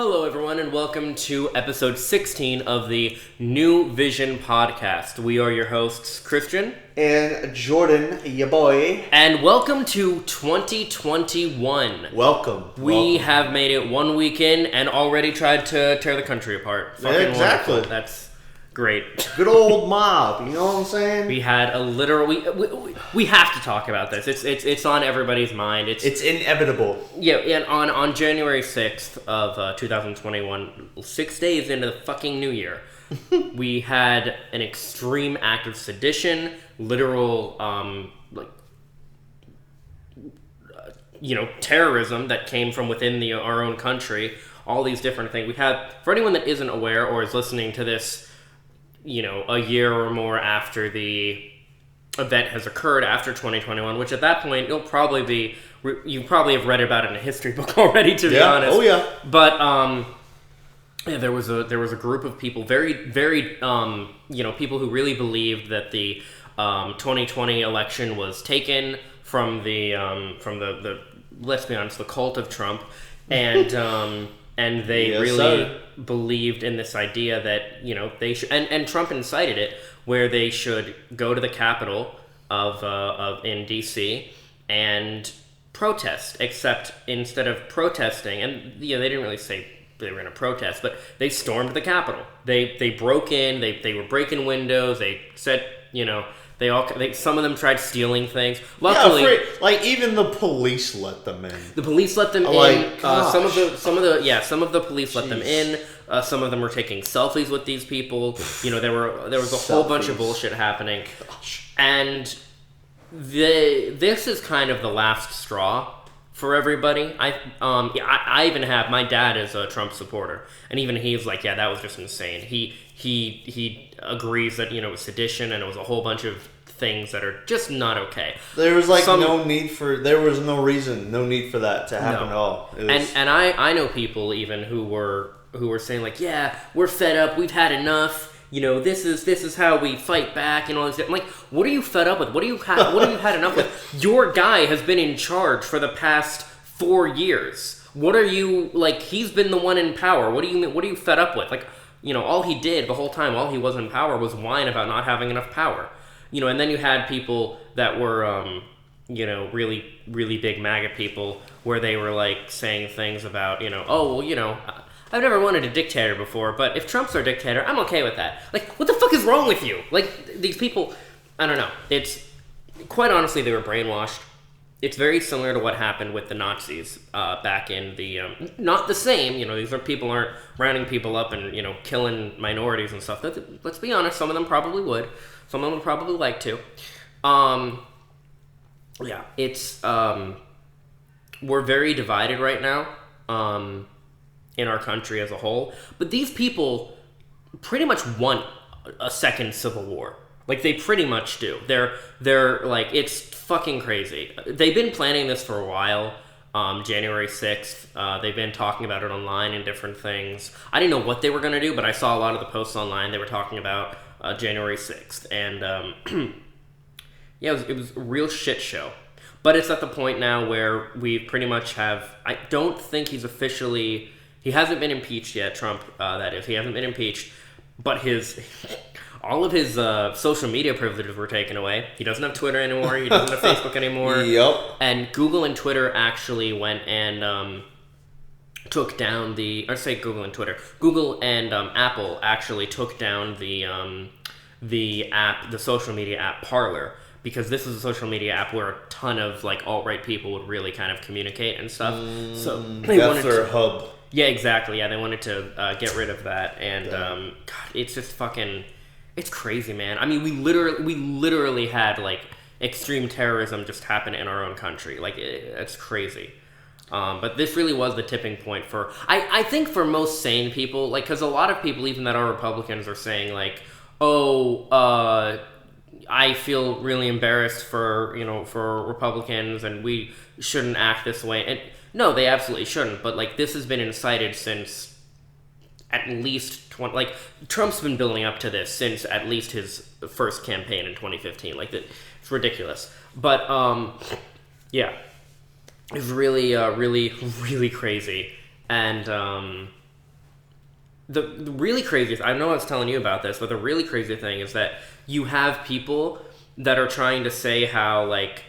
Hello, everyone, and welcome to episode 16 of the New Vision podcast. We are your hosts, Christian and Jordan, ya boy. And welcome to 2021. Welcome. We have made it 1 week in and already tried to tear the country apart. Fucking exactly. Wonderful. That's great. Good old mob, you know what I'm saying? We had a literal... We have to talk about this. It's on everybody's mind. It's inevitable. Yeah, and on January 6th of 2021, 6 days into the fucking new year, we had an extreme act of sedition, literal, terrorism that came from within our own country, all these different things. We had, for anyone that isn't aware or is listening to this, a year or more after the event has occurred, after 2021, which at that point, you probably have read about it in a history book already, to be honest. Oh yeah. But there was a group of people, very people who really believed that the 2020 election was taken from the let's be honest, the cult of Trump, and and they believed in this idea that they should, and Trump incited it, where they should go to the Capitol of in DC and protest. Except instead of protesting, and they didn't really say they were going to protest, but they stormed the Capitol. They broke in. They were breaking windows. They said some of them tried stealing things. Luckily, even the police let them in. The police let them in. Some of the police let them in. Some of them were taking selfies with these people. There was a whole bunch of bullshit happening. Gosh. And this is kind of the last straw for everybody. I even have, my dad is a Trump supporter, and even he's like, yeah, that was just insane. He agrees that it was sedition and it was a whole bunch of things that are just not okay. There was no need for that to happen at all. And I know people even who were saying like, yeah, we're fed up, we've had enough. This is how we fight back and all this. I'm like, what are you fed up with? What have you had enough with? Your guy has been in charge for the past 4 years. What are you, he's been the one in power. What are you fed up with? All he did the whole time, while he was in power, was whine about not having enough power. And then you had people that were, really, really big MAGA people, where they were, saying things about, I've never wanted a dictator before, but if Trump's our dictator, I'm okay with that. What the fuck is wrong with you? These people, I don't know. It's, quite honestly, they were brainwashed. It's very similar to what happened with the Nazis back in the, not the same, these people aren't rounding people up and, killing minorities and stuff. Let's be honest, some of them probably would. Some of them would probably like to. It's, we're very divided right now. In our country as a whole, but these people pretty much want a second civil war. They pretty much do. They're it's fucking crazy. They've been planning this for a while. January 6th, they've been talking about it online and different things. I didn't know what they were going to do, but I saw a lot of the posts online. They were talking about January 6th, and it was a real shit show. But it's at the point now where we pretty much have, I don't think he hasn't been impeached yet, Trump, that is. He hasn't been impeached, but all of his social media privileges were taken away. He doesn't have Twitter anymore. He doesn't have Facebook anymore. Yep. And Google and Twitter actually went and took down Google and Twitter. Google and Apple actually took down the app, the social media app Parler, because this is a social media app where a ton of alt-right people would really kind of communicate and stuff. So that's their hub. Yeah, exactly. Yeah, they wanted to get rid of that, and God, it's just fucking, it's crazy, man. I mean, we literally had extreme terrorism just happen in our own country. It's crazy. But this really was the tipping point for, I think, for most sane people, because a lot of people, even that are Republicans, are saying I feel really embarrassed for Republicans, and we shouldn't act this way. And no, they absolutely shouldn't. But this has been incited since at least Trump's been building up to this since at least his first campaign in 2015. It's ridiculous. But it's really, really, really crazy. And the really crazy, I know I was telling you about this, but the really crazy thing is that you have people that are trying to say how, like,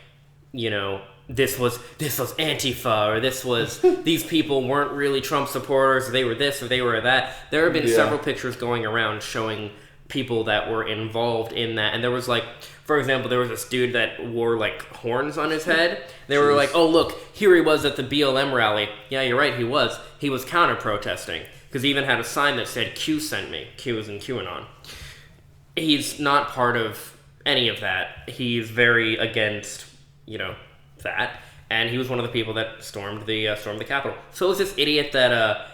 you know, this was Antifa, or this was these people weren't really Trump supporters, or they were this or they were that. There have been several pictures going around showing people that were involved in that, and there was, like, for example, there was this dude that wore, like, horns on his head. They were like, oh, look, here he was at the BLM rally. Yeah, you're right, he was counter-protesting, because he even had a sign that said Q sent me. Q is in QAnon. He's not part of any of that. He's very against, you know, that, and he was one of the people that stormed the Capitol. So was this idiot that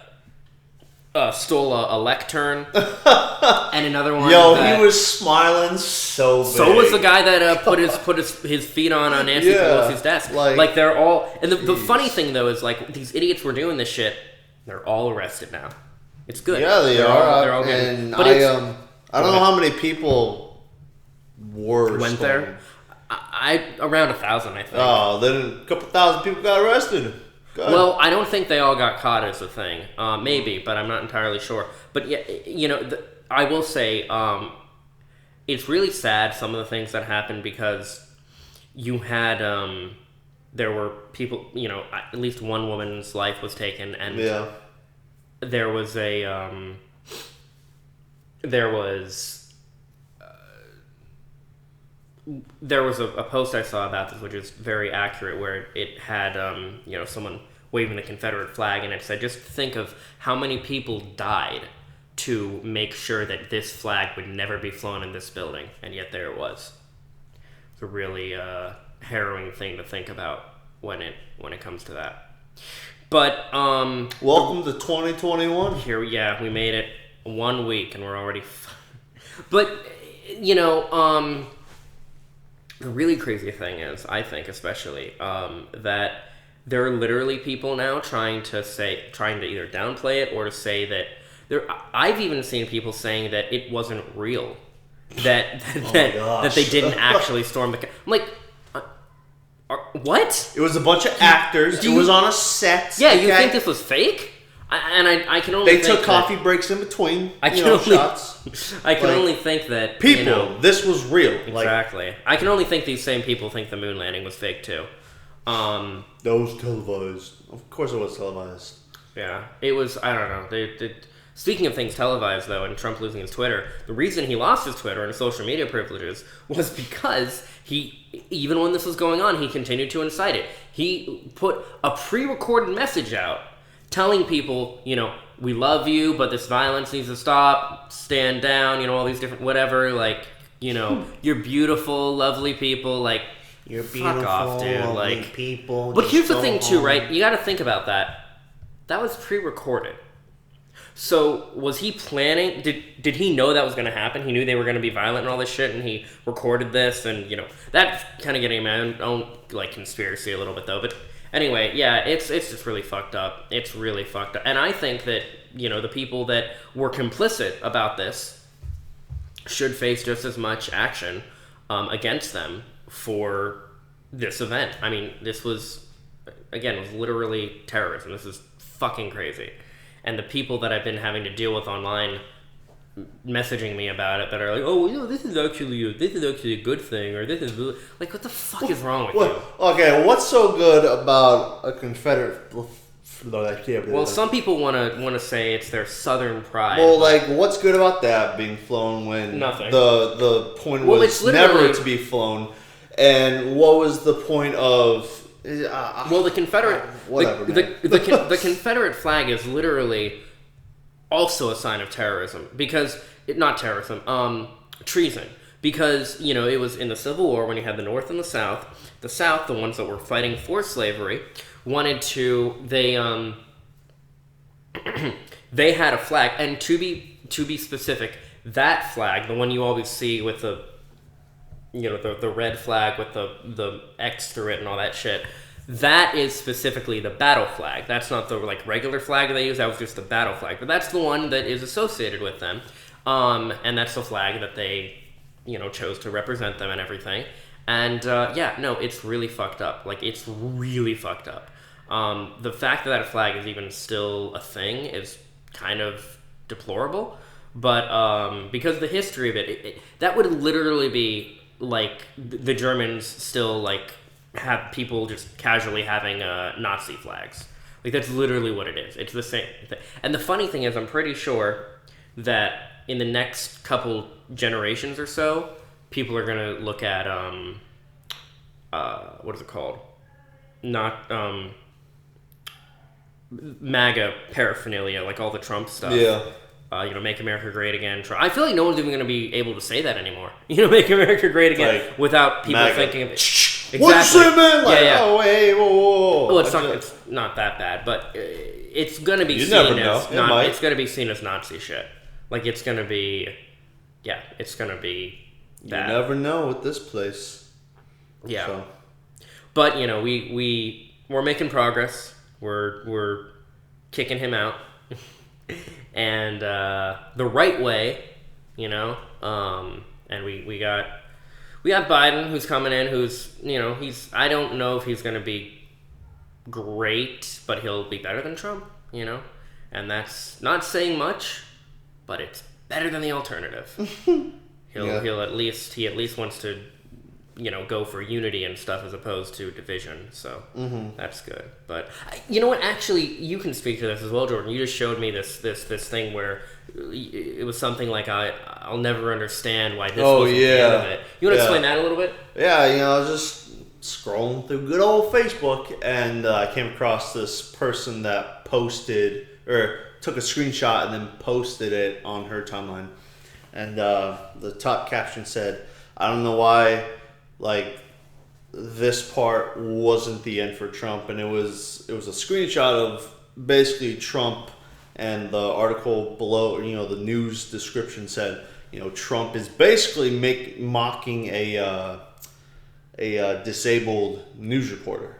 stole a lectern, and another one. He was smiling so big. So was the guy that put his feet on Nancy Pelosi's desk. Like they're all. And the funny thing though is, like, these idiots were doing this shit. They're all arrested now. It's good. Yeah, they're all good. And I don't know how many people went there. Around 1,000, I think. Oh, then a couple thousand people got arrested. Well, I don't think they all got caught as a thing. Maybe, but I'm not entirely sure. But yeah, you know, I will say, it's really sad, some of the things that happened, because you had, there were people, you know, at least one woman's life was taken, and there was a, there was a post I saw about this, which is very accurate, where it had, you know, someone waving the Confederate flag, and it said, just think of how many people died to make sure that this flag would never be flown in this building, and yet there it was. It's a really harrowing thing to think about when it comes to that. But welcome to 2021. Here, we made it 1 week, and we're already. But you know, the really crazy thing is, I think especially, that there are literally people now trying to either downplay it or to say that I've even seen people saying that it wasn't real, that they didn't actually storm the. I'm like, what? It was a bunch of actors. It was on a set. Yeah, you think this was fake? I can only. They took coffee breaks in between. Shots. I can only think that people. You know, this was real. Exactly. I can only think these same people think the moon landing was fake too. That was televised. Of course, it was televised. Yeah, it was. I don't know. Speaking of things televised, though, and Trump losing his Twitter, the reason he lost his Twitter and his social media privileges was because even when this was going on, he continued to incite it. He put a pre-recorded message out telling people, you know, we love you, but this violence needs to stop, stand down, you know, all these different whatever, like, you know, you're beautiful, lovely people, like, you're beautiful, fuck off, dude, like, people. But here's the thing, too, right? You gotta think about that. That was pre-recorded. So, was he planning, did he know that was going to happen? He knew they were going to be violent and all this shit, and he recorded this, and, you know, that's kind of getting my own, like, conspiracy a little bit, though, but anyway, yeah, it's just really fucked up. It's really fucked up. And I think that, you know, the people that were complicit about this should face just as much action against them for this event. I mean, this was, again, it was literally terrorism. This is fucking crazy. And the people that I've been having to deal with online messaging me about it that are like, oh, well, you know, this is actually a good thing, or this is like, what the fuck is wrong with you? Okay, what's so good about a Confederate? Well, some people want to say it's their Southern pride. Well, like, what's good about that being flown when nothing? The point was never to be flown, and what was the point of? Well, the Confederate the Confederate flag is literally also a sign of terrorism, because treason, because, you know, it was in the Civil War when you had the North and the South. The South, the ones that were fighting for slavery, wanted to they had a flag, and to be specific, that flag, the one you always see with the, you know, the red flag with the X through it and all that shit, that is specifically the battle flag. That's not the, like, regular flag they use. That was just the battle flag. But that's the one that is associated with them. And that's the flag that they, you know, chose to represent them and everything. And, it's really fucked up. Like, it's really fucked up. The fact that flag is even still a thing is kind of deplorable. But because of the history of it, that would literally be like the Germans still like have people just casually having Nazi flags. Like that's literally what it is. It's the same thing. And the funny thing is, I'm pretty sure that in the next couple generations or so, people are gonna look at what is it called? Not MAGA paraphernalia, like all the Trump stuff. Yeah. Make America great again. Trump. I feel like no one's even going to be able to say that anymore. Make America great again without people MAGA. Thinking of it. Exactly. What's it, man? Like, yeah. Oh, hey, whoa. Well, it's not that bad, but it's going to be seen as it's going to be seen as Nazi shit. Like it's going to be, it's going to be. That. You never know with this place. Yeah. So. But we're making progress. We're kicking him out. And the right way, and we got Biden who's coming in, who's I don't know if he's gonna be great, but he'll be better than Trump, and that's not saying much, but it's better than the alternative. He at least wants to go for unity and stuff as opposed to division. So that's good. But you know what? Actually, you can speak to this as well, Jordan. You just showed me this thing where it was something like I'll never understand why this wasn't the end of it. You want to explain that a little bit? Yeah, I was just scrolling through good old Facebook and I came across this person that posted or took a screenshot and then posted it on her timeline. And the top caption said, "I don't know why this part wasn't the end for Trump," and it was a screenshot of basically Trump, and the article below, the news description said, Trump is basically mocking a disabled news reporter,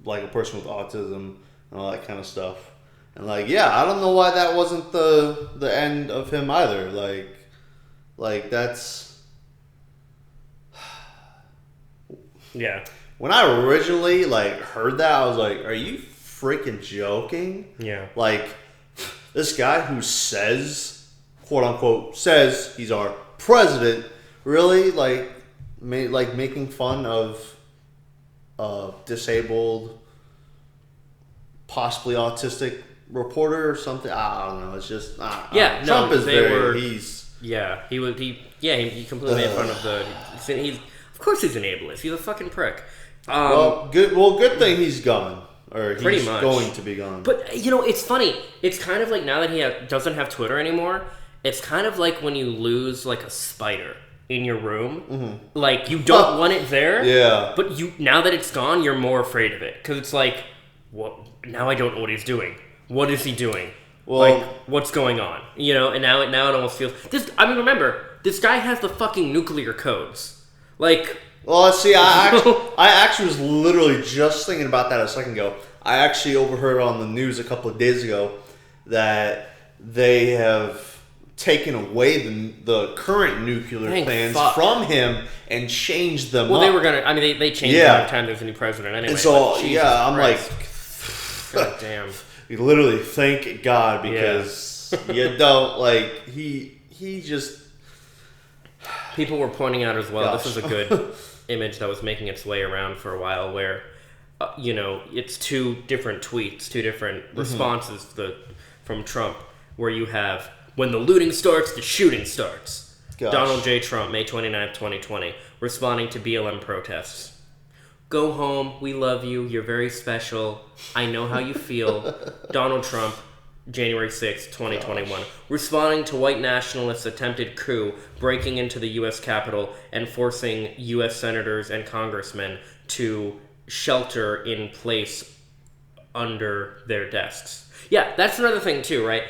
like a person with autism and all that kind of stuff, and I don't know why that wasn't the end of him either. Like that's. Yeah. When I originally heard that, I was like, "Are you freaking joking?" Yeah. This guy who says, quote unquote, says he's our president, really making fun of a disabled, possibly autistic reporter or something. I don't know. It's just Trump is he completely made fun of the. Of course he's an ableist. He's a fucking prick. Good thing he's gone. Or he's pretty much going to be gone. But, it's funny. It's kind of like now that he doesn't have Twitter anymore, it's kind of like when you lose, a spider in your room. Mm-hmm. You don't want it there. Yeah. But now that it's gone, you're more afraid of it. Because it's what? Now I don't know what he's doing. What is he doing? Well, what's going on? And now it almost feels... remember, this guy has the fucking nuclear codes. Well, see, I actually was literally just thinking about that a second ago. I actually overheard on the news a couple of days ago that they have taken away the current nuclear plans from him and changed them up. They were going to... they changed them every time there's a new president anyway. And so, I'm Christ. God damn. You literally thank God because you don't, he just... People were pointing out as well, this is a good image that was making its way around for a while where, it's two different tweets, two different responses from Trump, where you have, when the looting starts, the shooting starts. Gosh. Donald J. Trump, May 29th, 2020, responding to BLM protests. "Go home, we love you, you're very special, I know how you feel." Donald Trump, January 6, 2021, responding to white nationalists' attempted coup, breaking into the U.S. Capitol and forcing U.S. senators and congressmen to shelter in place under their desks. Yeah, that's another thing too, right?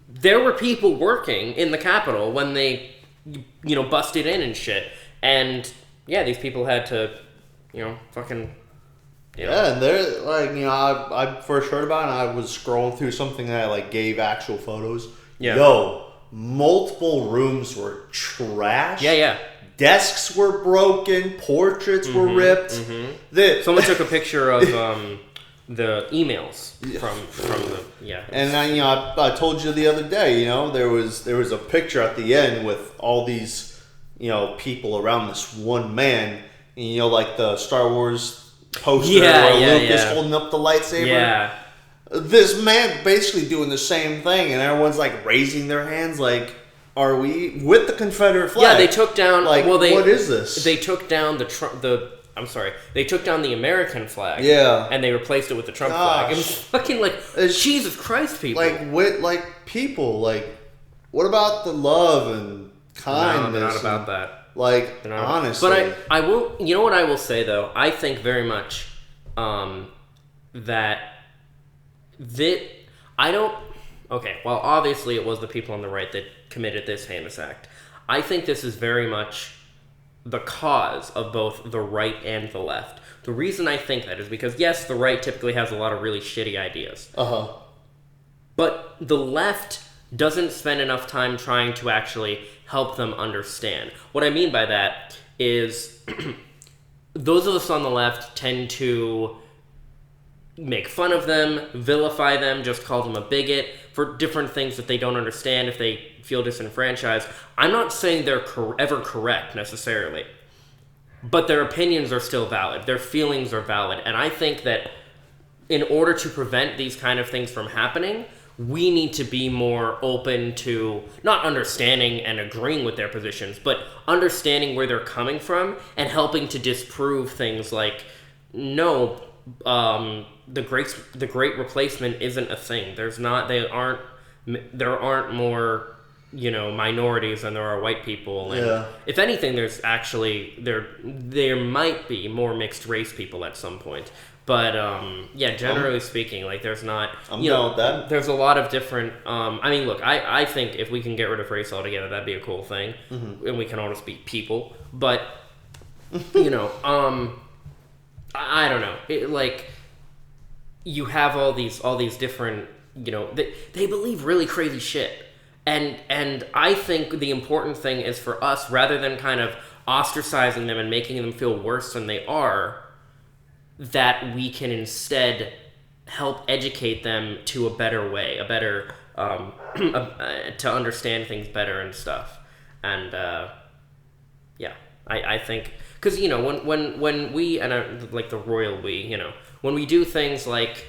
There were people working in the Capitol when they, busted in and shit. And, these people had to, fucking... Yeah, and they're I first heard about it and I was scrolling through something that gave actual photos. Yeah. Multiple rooms were trashed. Yeah. Desks were broken, portraits were ripped. Someone took a picture of the emails from the And I told you the other day, there was a picture at the end with all these people around this one man, and, like the Star Wars poster where Luke is holding up the lightsaber. Yeah. This man basically doing the same thing, and everyone's like raising their hands, like, "Are we with the Confederate flag?" Yeah, they took down. What is this? They took down they took down the American flag. Yeah, and they replaced it with the Trump flag. It was fucking Jesus Christ, people. People, what about the love and kindness? No, they're not about that. Honestly. But I will. You know what I will say though? I think very much that I don't. Okay, well, obviously it was the people on the right that committed this heinous act. I think this is very much the cause of both the right and the left. The reason I think that is because, yes, the right typically has a lot of really shitty ideas. Uh-huh. But the left doesn't spend enough time trying to actually help them understand. What I mean by that is those of us on the left tend to make fun of them, vilify them, just call them a bigot for different things that they don't understand if they feel disenfranchised. I'm not saying they're ever correct necessarily, but their opinions are still valid. Their feelings are valid. And I think that in order to prevent these kind of things from happening, we need to be more open to not understanding and agreeing with their positions, but understanding where they're coming from and helping to disprove things like, no, the great replacement isn't a thing. There aren't more, minorities than there are white people. And if anything, there's actually, there might be more mixed race people at some point. But, generally speaking, there's not, I'm down with that. There's a lot of different, look, I think if we can get rid of race altogether, that'd be a cool thing. Mm-hmm. And we can all just be people. But, I don't know. You have all these different, they believe really crazy shit. And I think the important thing is for us, rather than kind of ostracizing them and making them feel worse than they are, that we can instead help educate them to a better way, to understand things better and stuff. And, I think, because, when we, and like the royal we, when we do things like,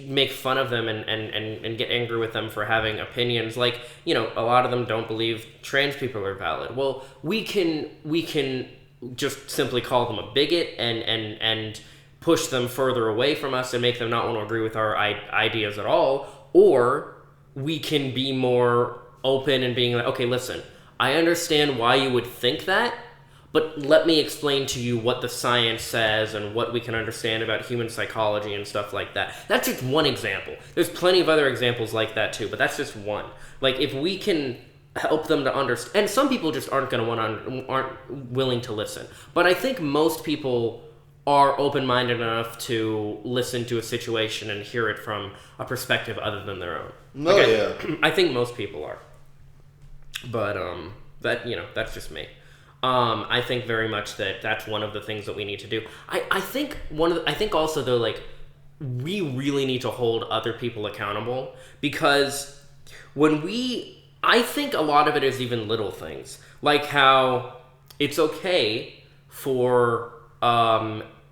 make fun of them and get angry with them for having opinions, a lot of them don't believe trans people are valid. Well, we can just simply call them a bigot and push them further away from us and make them not want to agree with our ideas at all, or we can be more open and being like, okay, listen, I understand why you would think that, but let me explain to you what the science says and what we can understand about human psychology and stuff like that. That's just one example. There's plenty of other examples like that too, but that's just one. If we can help them to understand, and some people just aren't willing to listen. But I think most people are open-minded enough to listen to a situation and hear it from a perspective other than their own. I think most people are. But that's just me. I think very much that that's one of the things that we need to do. I think also though, we really need to hold other people accountable, because I think a lot of it is even little things, like how it's okay for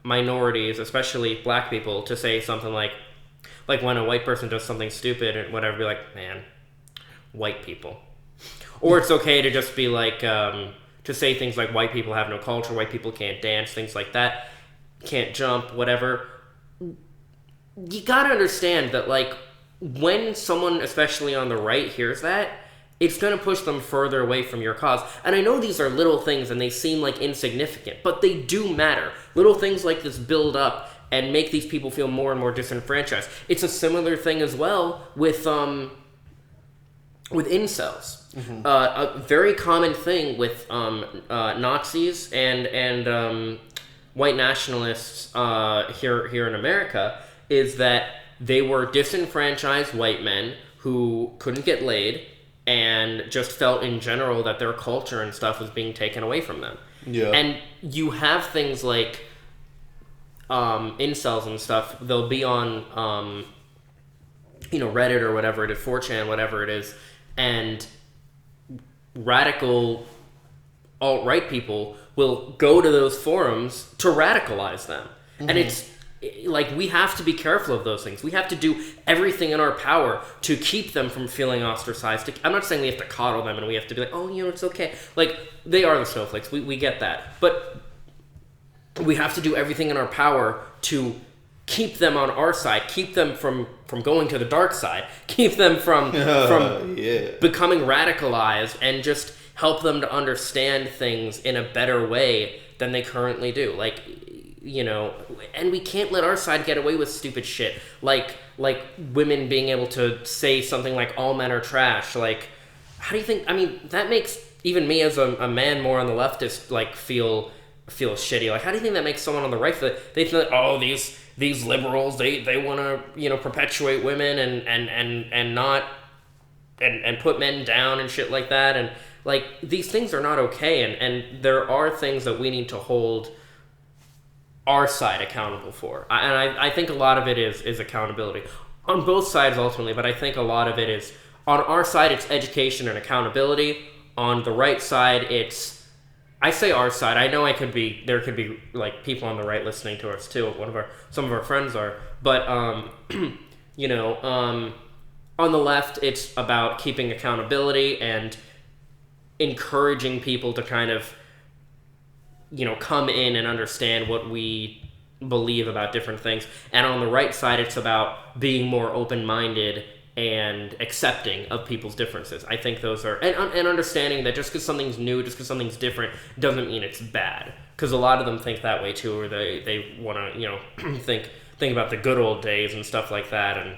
minorities, especially black people, to say something like when a white person does something stupid and whatever, be like, man, white people. Or it's okay to just be like, to say things like white people have no culture, white people can't dance, things like that, can't jump, whatever. You gotta understand that, when someone, especially on the right, hears that, it's gonna push them further away from your cause. And I know these are little things and they seem insignificant, but they do matter. Little things like this build up and make these people feel more and more disenfranchised. It's a similar thing as well with incels. Mm-hmm. A very common thing with Nazis and white nationalists here in America is that they were disenfranchised white men who couldn't get laid and just felt in general that their culture and stuff was being taken away from them. Yeah. And you have things like incels and stuff. They'll be on Reddit or whatever it is, 4chan, whatever it is, and radical alt-right people will go to those forums to radicalize them. Mm-hmm. And it's like, we have to be careful of those things. We have to do everything in our power to keep them from feeling ostracized. I'm not saying we have to coddle them and we have to be like, oh, it's okay. Like, they are the snowflakes. We get that. But we have to do everything in our power to keep them on our side, keep them from going to the dark side, keep them from becoming radicalized, and just help them to understand things in a better way than they currently do. Like, and we can't let our side get away with stupid shit. Like women being able to say something like, all men are trash. Like, how do you think, that makes even me as a man more on the leftist, like, feel shitty. Like, how do you think that makes someone on the right feel? They feel like, oh, these liberals, they want to, perpetuate women and not, and put men down and shit like that. And, like, these things are not okay. And there are things that we need to hold our side accountable for. I think a lot of it is accountability. On both sides, ultimately, but I think a lot of it is, on our side, it's education and accountability. On the right side, I say our side. I know there could be like people on the right listening to us too. Some of our friends are, but on the left, it's about keeping accountability and encouraging people to kind of, come in and understand what we believe about different things. And on the right side, it's about being more open-minded and accepting of people's differences. I think those are, and understanding that just because something's new, just because something's different, doesn't mean it's bad. Because a lot of them think that way too, or they want to, think about the good old days and stuff like that. And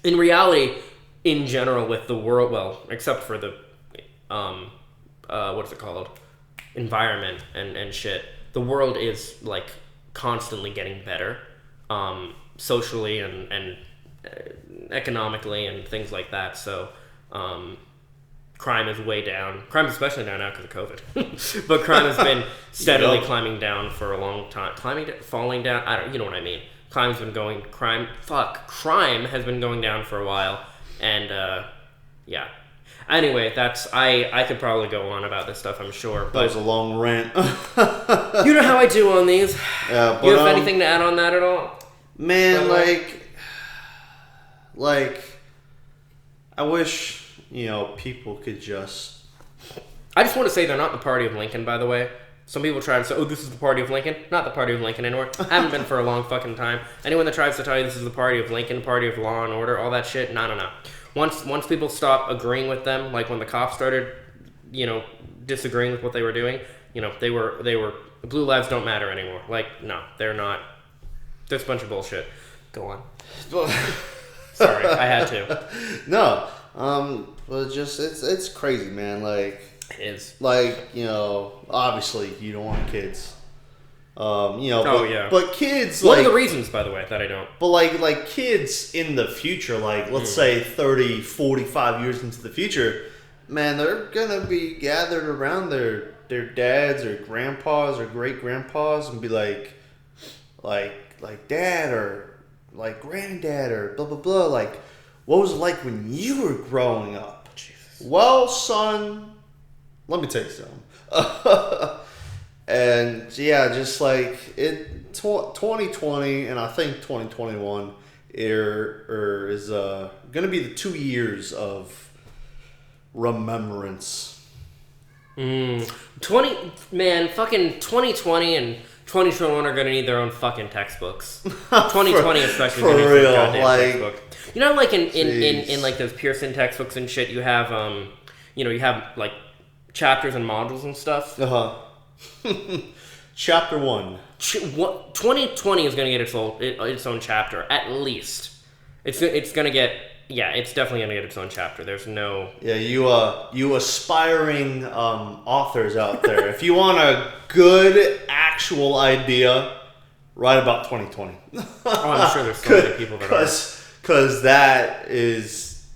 in reality, in general, with the world, well, except for the, what's it called? Environment and shit, the world is, like, constantly getting better, socially and economically and things like that. So crime is way down. Crime is especially down now because of COVID. But crime has been steadily climbing down for a long time. Falling down, you know what I mean. Crime has been going down for a while. And yeah. Anyway, I could probably go on about this stuff, I'm sure. But that was a long rant. You know how I do on these. Yeah, but, you have anything to add on that at all? Man, like, I wish, people could just... I just want to say they're not the party of Lincoln, by the way. Some people try to say, oh, this is the party of Lincoln. Not the party of Lincoln anymore. I haven't been for a long fucking time. Anyone that tries to tell you this is the party of Lincoln, party of law and order, all that shit, no. Once people stop agreeing with them, like when the cops started, disagreeing with what they were doing, they were blue lives don't matter anymore. Like, no, they're not. That's a bunch of bullshit. Go on. Sorry, I had to. No, but just it's crazy, man. Like, it is. Like, obviously you don't want kids. Yeah. But kids, one of the reasons, by the way, that I don't. But like kids in the future, like, let's say 30, 45 years into the future, man, they're gonna be gathered around their dads or grandpas or great grandpas and be like dad or like granddad or blah blah blah. Like, what was it like when you were growing up? Jesus. Well, son, let me tell you something. And yeah, just like 2020 and I think 2021 is going to be the 2 years of remembrance. 2020 and 2021 are going to need their own fucking textbooks. 2020 especially going to need their goddamn textbook. Like in like those Pearson textbooks and shit, you have you have like chapters and modules and stuff. Chapter 1. 2020 is going to get its own chapter, at least. It's going to get... Yeah, it's definitely going to get its own chapter. There's no... Yeah, you aspiring authors out there, if you want a good actual idea, write about 2020. I'm sure there's so many people that are. Because that is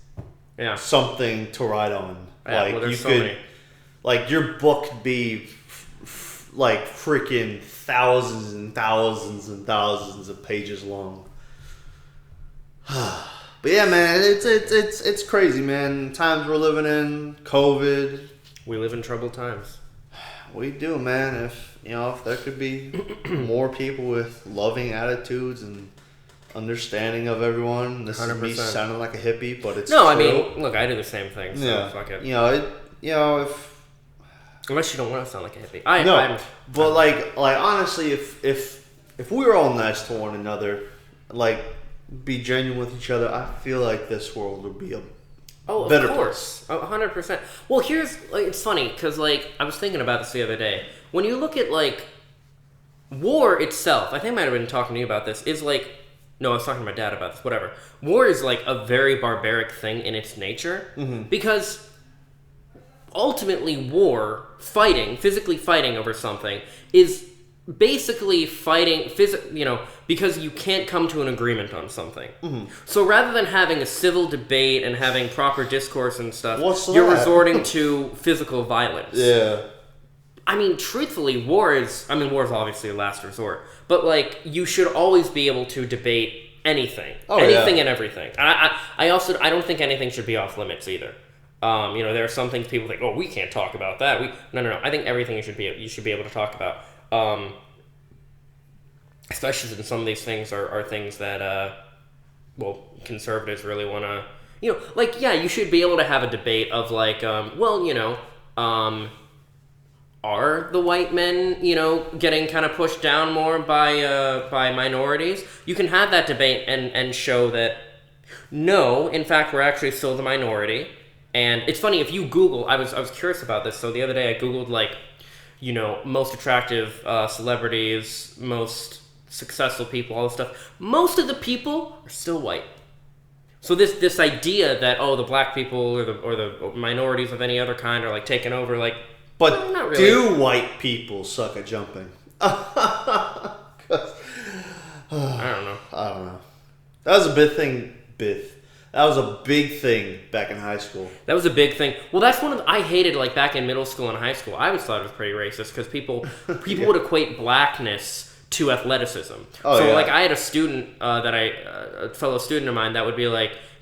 Yeah. something to write on. Yeah, like well, you so could, many. like your book could be like freaking thousands and thousands and thousands of pages long. But yeah, man, it's crazy, man. Times we're living in, COVID. We live in troubled times. We do, man. If there could be more people with loving attitudes and understanding of everyone. This 100%. Is me sounding like a hippie, but it's no. True. I mean, look, I do the same thing. So yeah. Fuck it. If unless you don't want to sound like a hippie, but honestly, if we were all nice to one another, like be genuine with each other, I feel like this world would be a better place. 100%. Well, here's it's funny because I was thinking about this the other day. When you look at war itself, I think I might have been talking to you about this. Is no, I was talking to my dad about this. Whatever. War is a very barbaric thing in its nature because ultimately, war, physically fighting over something, is basically fighting, because you can't come to an agreement on something. So rather than having a civil debate and having proper discourse and stuff, you're resorting to physical violence. Yeah. I mean, truthfully, war is obviously a last resort, but you should always be able to debate anything, and everything. I don't think anything should be off limits either. There are some things people think, oh, we can't talk about that. No. I think everything you should be able to talk about. Especially since some of these things are things that, conservatives really want to, you should be able to have a debate of are the white men, getting kind of pushed down more by minorities? You can have that debate and show that, no, in fact, we're actually still the minority. And it's funny, if you Google, I was curious about this, so the other day I Googled, most attractive celebrities, most successful people, all this stuff. Most of the people are still white. So this idea that, the black people or the minorities of any other kind are taking over, but not really. Do white people suck at jumping? I don't know. That was a big thing. That was a big thing back in high school. That was a big thing. Well, that's one of I hated back in middle school and high school. I always thought it was pretty racist because people would equate blackness to athleticism. I had a student a fellow student of mine that would be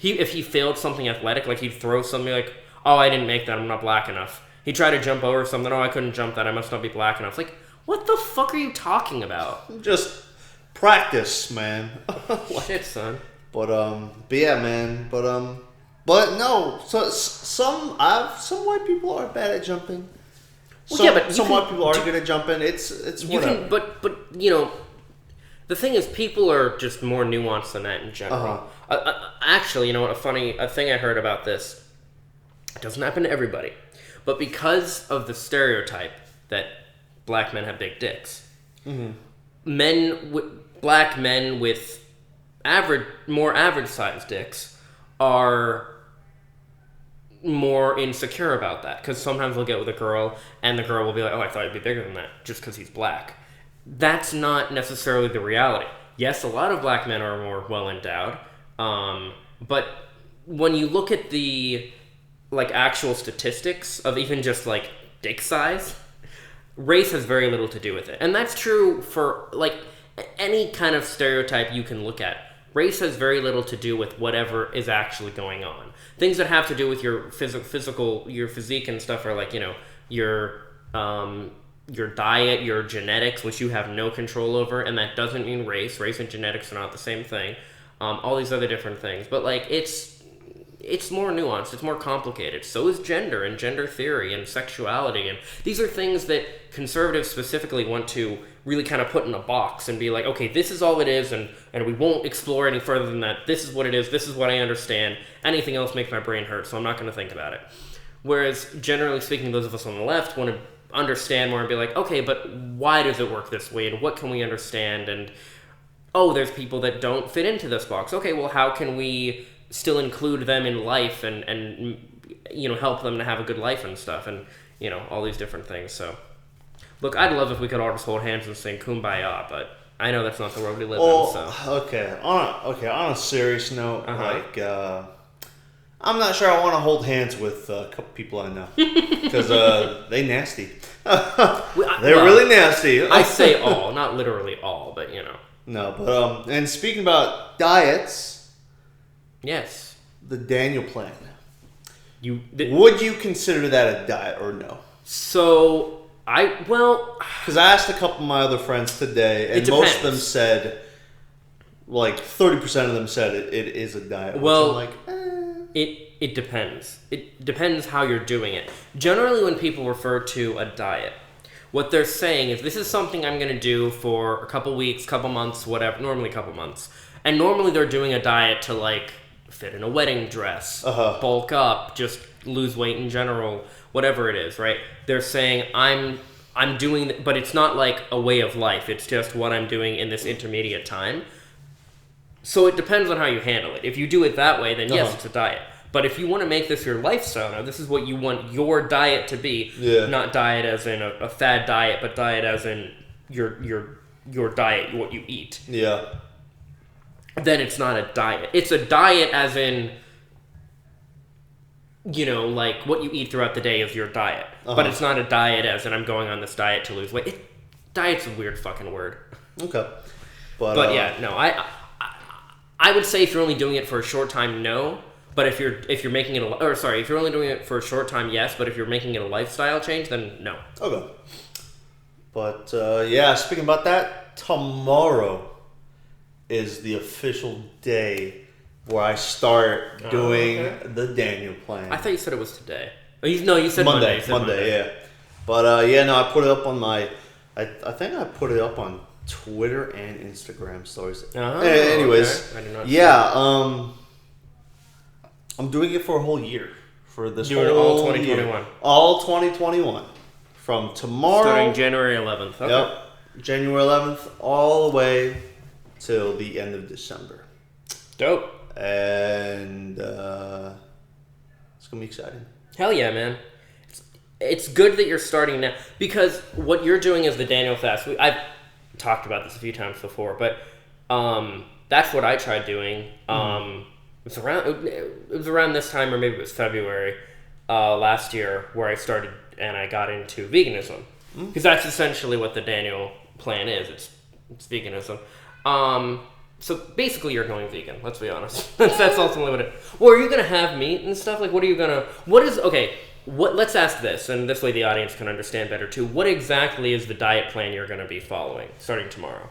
if he failed something athletic, he'd throw something oh, I didn't make that, I'm not black enough. He'd try to jump over something, oh, I couldn't jump that, I must not be black enough. What the fuck are you talking about? Just practice, man. Shit, son. But yeah, man. But no. So some white people are bad at jumping. Some white people are good at jumping. It's whatever. But the thing is, people are just more nuanced than that in general. Actually, you know what? A thing I heard about this. It doesn't happen to everybody, but because of the stereotype that black men have big dicks, black men with more average sized dicks are more insecure about that because sometimes they'll get with a girl and the girl will be like, oh, I thought you'd be bigger than that just because he's black. That's not necessarily the reality. Yes, a lot of black men are more well endowed, but when you look at the actual statistics of even just dick size, race has very little to do with it, and that's true for any kind of stereotype you can look at. Race has very little to do with whatever is actually going on. Things that have to do with your your physique and stuff are your diet, your genetics, which you have no control over, and that doesn't mean race. Race and genetics are not the same thing. All these other different things, but it's more nuanced. It's more complicated. So is gender and gender theory and sexuality, and these are things that conservatives specifically want to really kind of put in a box and be like, okay, this is all it is, and we won't explore any further than that. This is what it is. This is what I understand. Anything else makes my brain hurt, so I'm not going to think about it. Whereas, generally speaking, those of us on the left want to understand more and be like, okay, but why does it work this way, and what can we understand? And, oh, there's people that don't fit into this box. Okay, well, how can we still include them in life and help them to have a good life and stuff, and, all these different things, so... Look, I'd love if we could all just hold hands and sing Kumbaya, but I know that's not the world we live in, so... Okay, on a serious note, I'm not sure I want to hold hands with a couple people I know. Because they nasty. they're really nasty. I say all, not literally all, but you know. No, but and speaking about diets, yes, the Daniel plan. Would you consider that a diet or no? So because I asked a couple of my other friends today, and most of them said, like 30% of them said it is a diet. Well, which I'm like, it depends. It depends how you're doing it. Generally, when people refer to a diet, what they're saying is, this is something I'm going to do for a couple weeks, couple months, whatever. Normally a couple months. And normally they're doing a diet to, like, fit in a wedding dress, bulk up, just lose weight in general, whatever it is, right? They're saying, I'm doing, but it's not like a way of life. It's just what I'm doing in this intermediate time. So it depends on how you handle it. If you do it that way, then yes, it's a diet. But if you want to make this your lifestyle, now this is what you want your diet to be. Yeah. Not diet as in a fad diet, but diet as in your diet, what you eat. Yeah. Then it's not a diet. It's a diet as in, you know, like what you eat throughout the day is your diet. But it's not a diet as in I'm going on this diet to lose weight. Diet's a weird fucking word. Okay. But yeah, no, I would say if you're only doing it for a short time, no. But if you're making it if you're only doing it for a short time, yes. But if you're making it a lifestyle change, then no. Okay. But yeah, speaking about that, tomorrow is the official day where I start doing the Daniel plan. I thought you said it was today. Oh, you said Monday. You said Monday, yeah. But yeah, no, I put it up on my. I think I put it up on Twitter and Instagram stories. Anyways, yeah. I'm doing it for a whole year. For this whole all 2021. Year. All 2021. From tomorrow. Starting January 11th. Okay. Yep. January 11th all the way till the end of December. Dope. And it's going to be exciting. Hell yeah, man. It's good that you're starting now. Because what you're doing is the Daniel fast. I've talked about this a few times before, but that's what I tried doing. It was around this time, or maybe it was February last year, where I started and I got into veganism, because that's essentially what the Daniel plan is. It's veganism. So basically, you're going vegan. Let's be honest. That's ultimately what it. Well, are you gonna have meat and stuff? Like, what are you gonna? What is okay? Let's ask this, and this way the audience can understand better too. What exactly is the diet plan you're gonna be following starting tomorrow?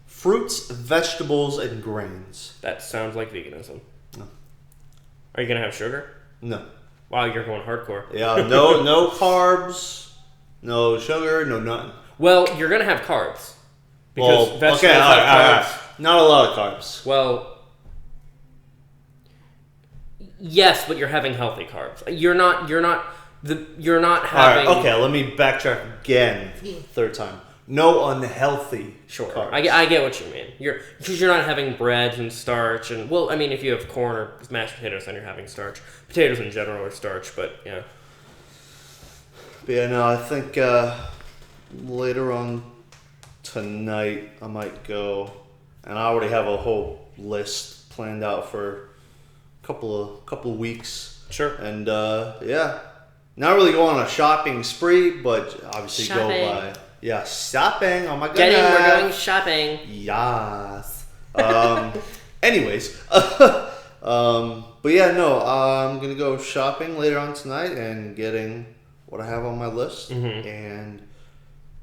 Fruits, vegetables, and grains. That sounds like veganism. No. Are you gonna have sugar? No. Wow, you're going hardcore. Yeah, no carbs, no sugar, no nothing. Well, you're gonna have carbs because vegetables have carbs. Right. Not a lot of carbs. Well, yes, but you're having healthy carbs. You're not having. All right, okay, let me backtrack again. Third time. No unhealthy carbs. I get what you mean. Because you're not having breads and starch and, well, I mean, if you have corn or mashed potatoes, then you're having starch. Potatoes in general are starch, but yeah. But yeah, no, I think later on tonight I might go, and I already have a whole list planned out for a couple of weeks. Sure. And yeah, not really go on a shopping spree, but obviously go by. Yeah, shopping. Oh my god. We're going shopping. Yes. Anyways. But yeah, no, I'm going to go shopping later on tonight and getting what I have on my list. Mm-hmm. And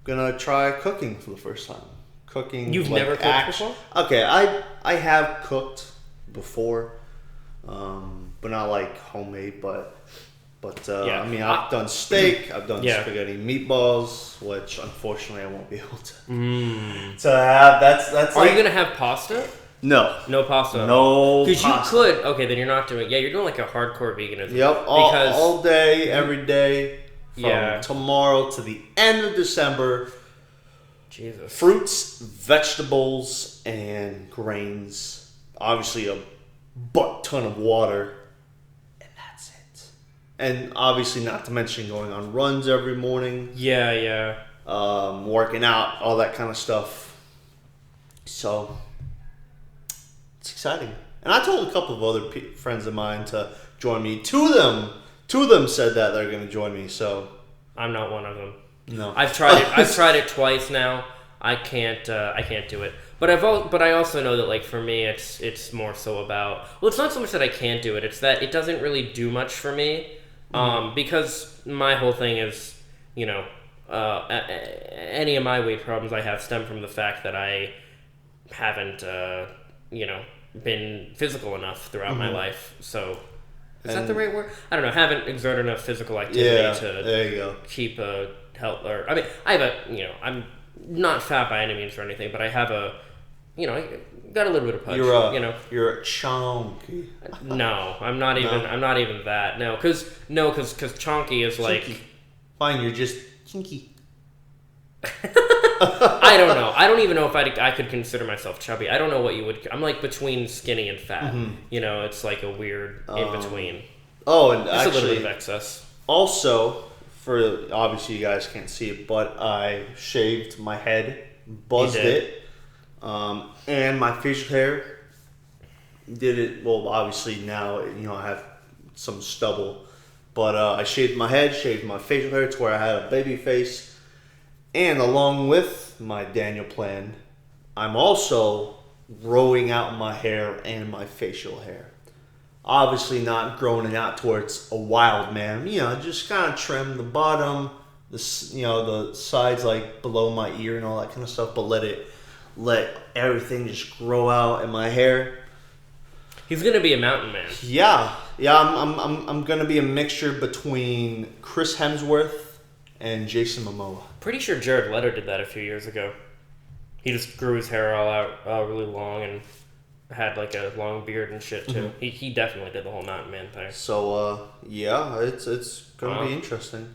going to try cooking for the first time. Cooking. You've never cooked before? Okay, I have cooked before. But not like homemade, but yeah. I mean, I've done steak, I've done spaghetti meatballs, which unfortunately I won't be able to have. That's. Are you gonna have pasta? No pasta. No, because you could. Okay, then you're not doing. Yeah, you're doing like a hardcore veganism. Yep, all day, every day, from tomorrow to the end of December. Jesus. Fruits, vegetables, and grains. Obviously, a butt ton of water. And obviously, not to mention going on runs every morning. Yeah. Working out, all that kind of stuff. So, it's exciting. And I told a couple of other friends of mine to join me. Two of them said that they're going to join me. So, I'm not one of them. No. I've tried it. I've tried it twice now. I can't do it. But I also know that like for me it's more so about, well, it's not so much that I can't do it. It's that it doesn't really do much for me. Because my whole thing is, you know, any of my weight problems I have stem from the fact that I haven't, you know, been physical enough throughout my life. So, is that the right word? I don't know. Haven't exerted enough physical activity to there you go. keep a health. Or I mean, I have a, you know, I'm not fat by any means or anything, but I have a, you know, I got a little bit of punch. You're a chunky. No, I'm not even. I'm not even that. No, because chonky is like. Chunky. Fine, you're just chunky. I don't know. I don't even know if I could consider myself chubby. I don't know what you would. I'm like between skinny and fat. You know, it's like a weird in between. Oh, and just actually, a little bit of excess. Also, for obviously you guys can't see it, but I shaved my head, buzzed it, and my facial hair. Did it well? Obviously now you know I have some stubble, but I shaved my head, shaved my facial hair to where I had a baby face. And along with my Daniel plan, I'm also growing out my hair and my facial hair. Obviously not growing it out towards a wild man. You know, just kind of trim the bottom, the sides like below my ear and all that kind of stuff. But let everything just grow out in my hair. He's gonna be a mountain man. Yeah. I'm gonna be a mixture between Chris Hemsworth and Jason Momoa. Pretty sure Jared Leto did that a few years ago. He just grew his hair all out really long and had like a long beard and shit too. He definitely did the whole mountain man thing. So yeah, it's gonna be interesting.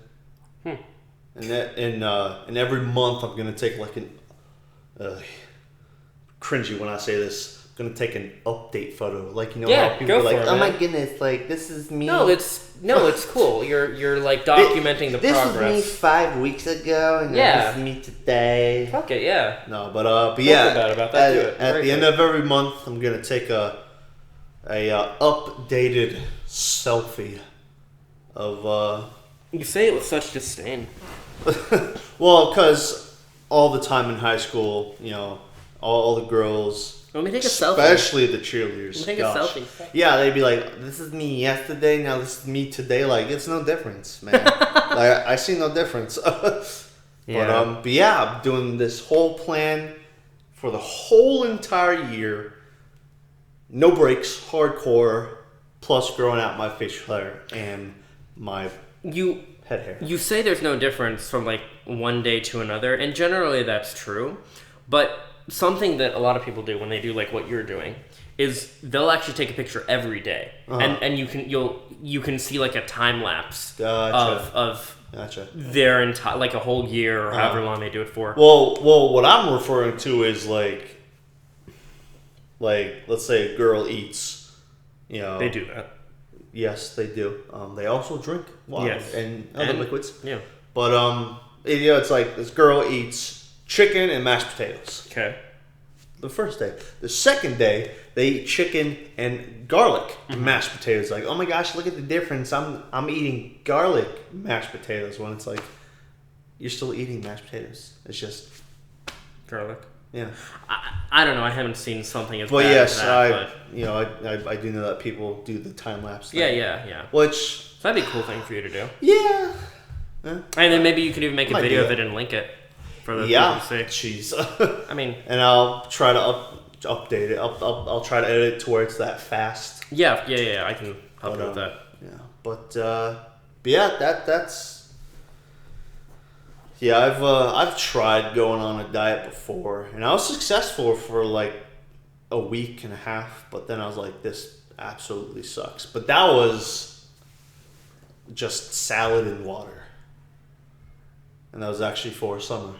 And every month I'm gonna take like an cringy when I say this. I'm gonna take an update photo, like how people go are like, for it, oh man. my goodness, like this is me. No, it's cool. You're like documenting the progress. This was me 5 weeks ago, and this is me today. Fuck it, yeah. No, but yeah. Feel bad about that. At the end of every month, I'm gonna take a updated selfie of. You say it with such disdain. Well, because all the time in high school, all the girls. Let me take a selfie. Especially the cheerleaders. Take a selfie. Yeah, they'd be like, "This is me yesterday. Now this is me today." Like, it's no difference, man. Like, I see no difference. Yeah. But yeah, I'm doing this whole plan for the whole entire year. No breaks, hardcore. Plus, growing out my facial hair and my head hair. You say there's no difference from like one day to another, and generally that's true, but. Something that a lot of people do when they do like what you're doing is they'll actually take a picture every day, and you can see like a time lapse of their entire like a whole year or however long they do it for. Well, what I'm referring to is like let's say a girl eats, They do that. Yes, they do. They also drink water and other liquids. Yeah, but it's like this girl eats chicken and mashed potatoes. Okay. The first day. The second day, they eat chicken and garlic mashed potatoes. Like, oh my gosh, look at the difference. I'm eating garlic mashed potatoes when it's like you're still eating mashed potatoes. It's just garlic. Yeah. I don't know. I haven't seen something as bad as that. I do know that people do the time lapse thing. Yeah. Which so that'd be a cool thing for you to do. Yeah. And then maybe you could even make a video of it and link it. For the people to see. Jeez. I mean, and I'll try to update it. I'll try to edit it towards that fast. Yeah. I can help you with that. Yeah, but yeah, that's. Yeah, I've tried going on a diet before, and I was successful for like a week and a half. But then I was like, this absolutely sucks. But that was just salad and water, and that was actually for summer.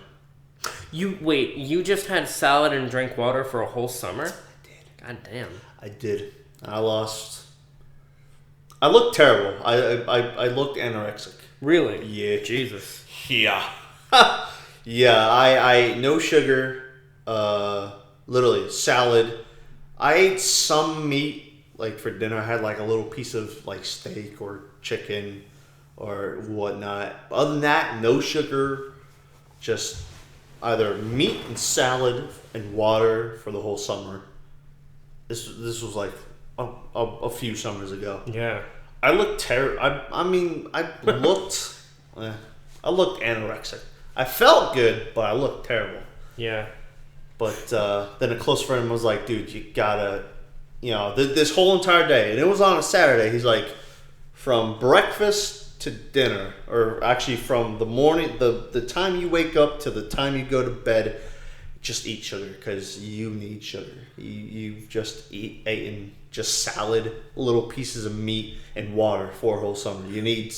You just had salad and drank water for a whole summer? I did. God damn. I did. I looked terrible. I looked anorexic. Really? Yeah. Jesus. Yeah. Yeah, I no sugar, literally salad. I ate some meat, like for dinner. I had like a little piece of like steak or chicken or whatnot. Other than that, no sugar. just either meat and salad and water for the whole summer. This was like a few summers ago. Yeah. I looked terrible. I mean, I looked anorexic. I felt good, but I looked terrible. Yeah. But then a close friend was like, dude, you gotta, this whole entire day, and it was on a Saturday, he's like, from breakfast to dinner, or actually from the morning, the time you wake up to the time you go to bed, just eat sugar, because you need sugar. You've just eaten just salad, little pieces of meat, and water for a whole summer. You need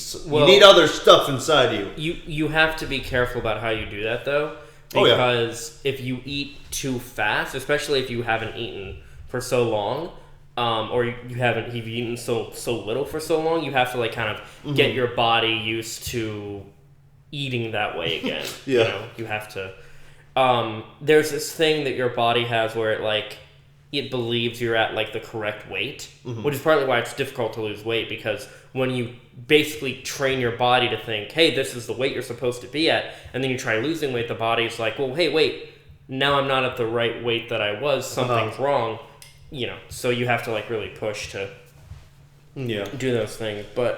other stuff inside you. You have to be careful about how you do that, though. Because if you eat too fast, especially if you haven't eaten for so long, or you've eaten so little for so long, you have to like kind of get your body used to eating that way again. Yeah. You have to. There's this thing that your body has where it believes you're at like the correct weight, which is partly why it's difficult to lose weight, because when you basically train your body to think, hey, this is the weight you're supposed to be at, and then you try losing weight, the body's like, well, hey, wait, now I'm not at the right weight that I was, something's wrong, so you have to like really push to do those things. But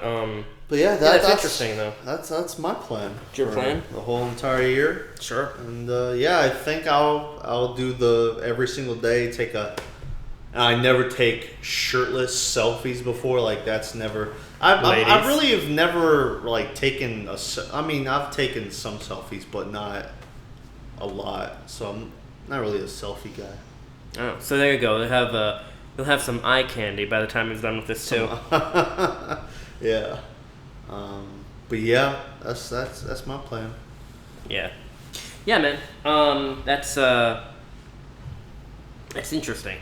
yeah, that's interesting though. That's my plan. Your plan? The whole entire year. Sure. And I think I'll do every single day I never take shirtless selfies before. Like that's never. I really have never like taken I've taken some selfies, but not a lot. So I'm not really a selfie guy. Oh, so there you go. You'll have some eye candy by the time he's done with this too. Yeah. But yeah, that's my plan. Yeah. Yeah, man. That's interesting.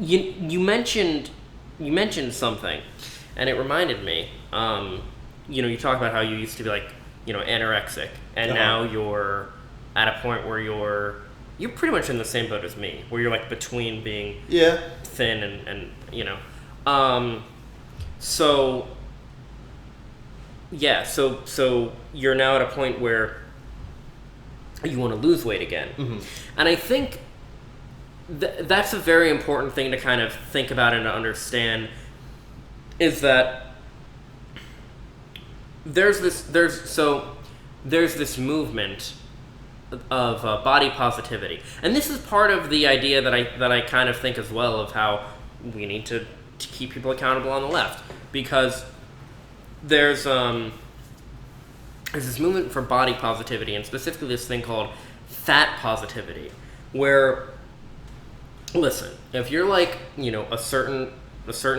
You mentioned something, and it reminded me. You talk about how you used to be like, anorexic, and now you're at a point where you're pretty much in the same boat as me, where you're like between being thin and so you're now at a point where you want to lose weight again. And I think that's a very important thing to kind of think about and to understand, is that there's this movement of body positivity, and this is part of the idea that I kind of think as well of how we need to keep people accountable on the left, because there's this movement for body positivity, and specifically this thing called fat positivity, where, listen, if you're like a certain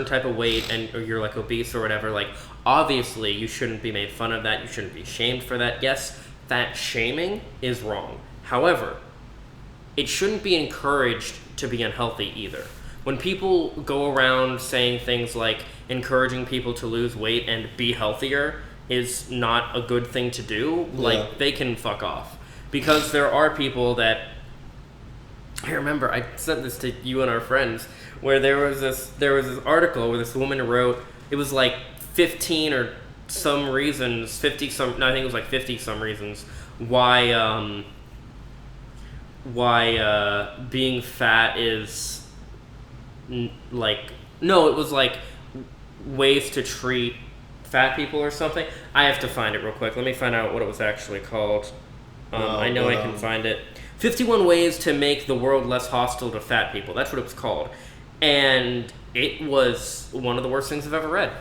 type of weight or you're like obese or whatever, like obviously you shouldn't be made fun of that, you shouldn't be shamed for that. Yes, fat shaming is wrong. However, it shouldn't be encouraged to be unhealthy either. When people go around saying things like encouraging people to lose weight and be healthier is not a good thing to do, like they can fuck off. Because there are people that, I remember I sent this to you and our friends, where there was this article where this woman wrote, it was like 50 some reasons why being fat is it was like ways to treat fat people or something. I have to find it real quick. Let me find out what it was actually called. I know I can find it. 51 ways to make the world less hostile to fat people. That's what it was called. And it was one of the worst things I've ever read.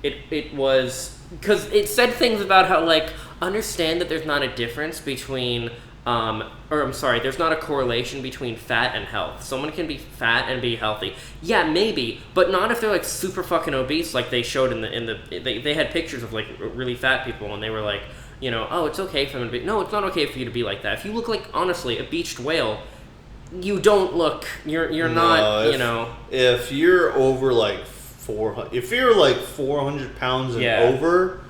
It was, because it said things about how, like, understand that there's not a difference between, there's not a correlation between fat and health. Someone can be fat and be healthy. Yeah, maybe, but not if they're, like, super fucking obese, like they showed they had pictures of, like, really fat people, and they were like, it's okay for them to be... No, it's not okay for you to be like that. If you look like, honestly, a beached whale, you don't look... You're not, If you're over, like, 400... If you're, like, 400 pounds and over,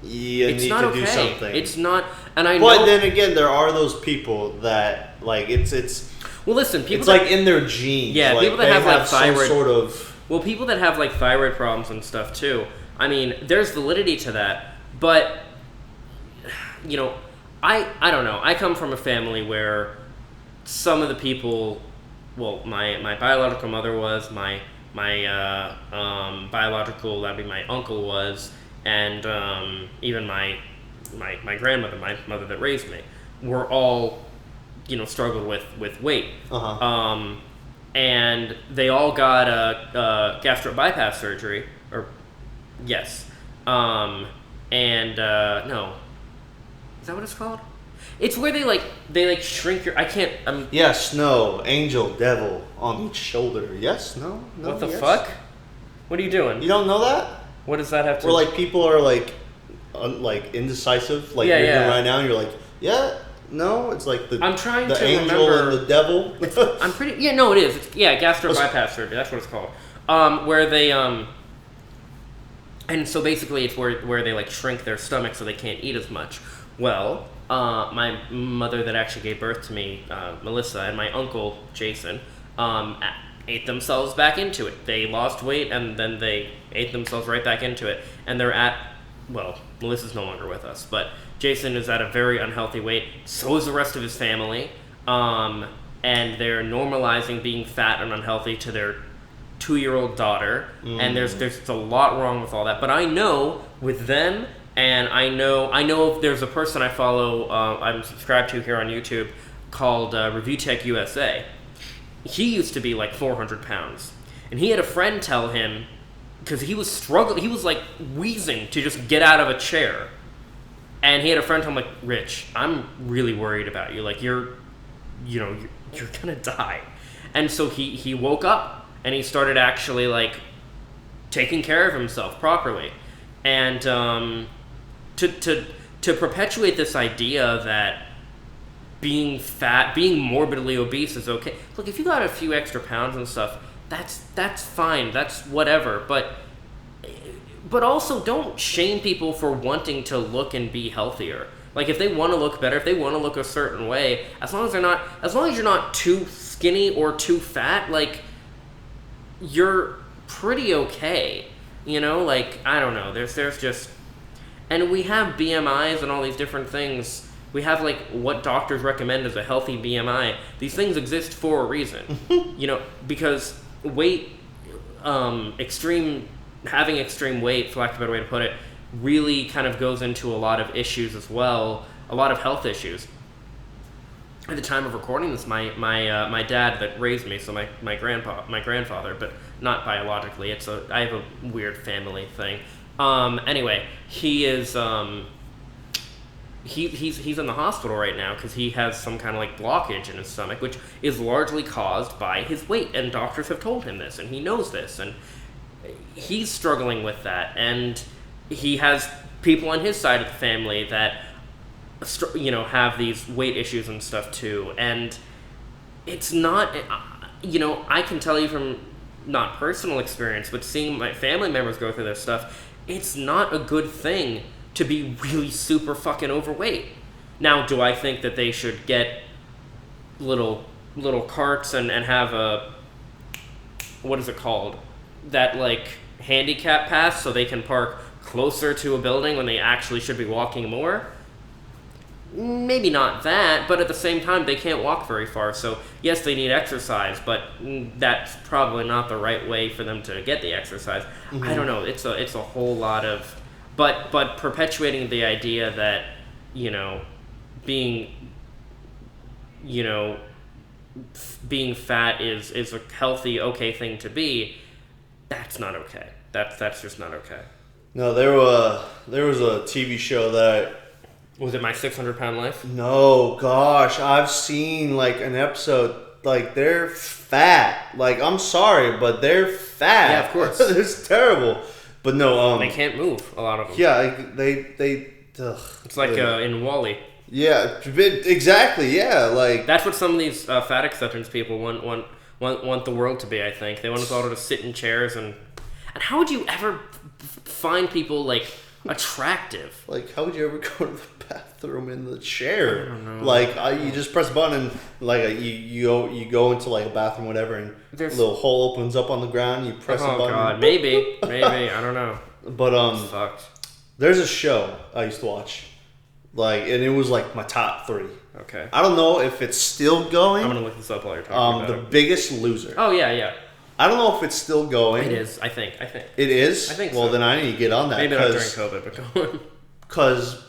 you need to do something. It's not... And I know... But then again, there are those people that, like, it's... Well, listen, people... It's, like, in their genes. Yeah, like, people that have, like, thyroid... some sort of... Well, people that have, like, thyroid problems and stuff, too. I mean, there's validity to that, but... I don't know. I come from a family where some of the people, well, my biological mother was, my biological, that'd be my uncle was, and even my grandmother, my mother that raised me, were all, struggled with weight. And they all got a gastric bypass surgery, or yes, no, is that what it's called? It's where they shrink your. I can't. Yes, no, angel, devil on each shoulder. Yes, no. What the yes. fuck? What are you doing? You don't know that? What does that have to? Where people are indecisive, like you're doing right now. And you're like, yeah, no. It's like I'm trying the to angel remember, and the devil. I'm pretty. Yeah, no, it is. Gastric bypass surgery. That's what it's called. Where they and so basically it's where they shrink their stomach so they can't eat as much. Well, my mother that actually gave birth to me, Melissa, and my uncle Jason, ate themselves back into it. They lost weight and then they ate themselves right back into it. And they're Melissa's no longer with us, but Jason is at a very unhealthy weight. So is the rest of his family. And they're normalizing being fat and unhealthy to their 2-year-old daughter. And there's a lot wrong with all that. But I know with them, and I know if there's a person I follow, I'm subscribed to here on YouTube, called Review Tech USA. He used to be 400 pounds. And he had a friend tell him, because he was struggling, he was wheezing to just get out of a chair. And he had a friend tell him, Rich, I'm really worried about you. You're gonna die. And so he woke up and he started actually taking care of himself properly. And to perpetuate this idea that being fat, being morbidly obese is okay. Look, if you got a few extra pounds and stuff, that's fine. That's whatever. But also don't shame people for wanting to look and be healthier. If they want to look better, if they want to look a certain way, as long as you're not too skinny or too fat, you're pretty okay. I don't know. There's just, and we have BMIs and all these different things. We have what doctors recommend as a healthy BMI. These things exist for a reason. Because weight, having extreme weight, for lack of a better way to put it, really kind of goes into a lot of issues as well, a lot of health issues. At the time of recording this, my dad that raised me, so my grandfather, but not biologically. I have a weird family thing. Anyway, he is he's in the hospital right now because he has some kind of blockage in his stomach, which is largely caused by his weight, and doctors have told him this, and he knows this, and he's struggling with that, and he has people on his side of the family that have these weight issues and stuff too. And it's not, I can tell you from not personal experience, but seeing my family members go through this stuff, it's not a good thing to be really super fucking overweight. Now, do I think that they should get little carts and have a, what is it called? That handicap pass so they can park closer to a building when they actually should be walking more? Maybe not that, but at the same time, they can't walk very far. So yes, they need exercise, but that's probably not the right way for them to get the exercise. Mm-hmm. I don't know. It's a whole lot of, but perpetuating the idea that being fat is a healthy, okay thing to be. That's not okay. That's just not okay. No, there was a TV show that. Was it My 600-Pound Life? No, gosh, I've seen an episode. They're fat. I'm sorry, but they're fat. Yeah, of course. It's terrible. But no, they can't move. A lot of them. Yeah, they. Ugh, it's in WALL-E. Yeah, exactly. Yeah, that's what some of these fat acceptance people want the world to be. I think they want us all to sit in chairs and how would you ever find people attractive? How would you ever go to the bathroom in the chair? I don't know. You just press a button and you go into a bathroom, whatever, and a little hole opens up on the ground. You press a button. Oh god, maybe I don't know. But fucked. There's a show I used to watch. Like, and it was like my top 3. Okay. I don't know if it's still going. I'm gonna look this up while you're talking about The it. Biggest Loser. Oh yeah. I don't know if it's still going. It is. I think. It is. I think well, so. Then I need to get on that. Maybe not during COVID, but go on.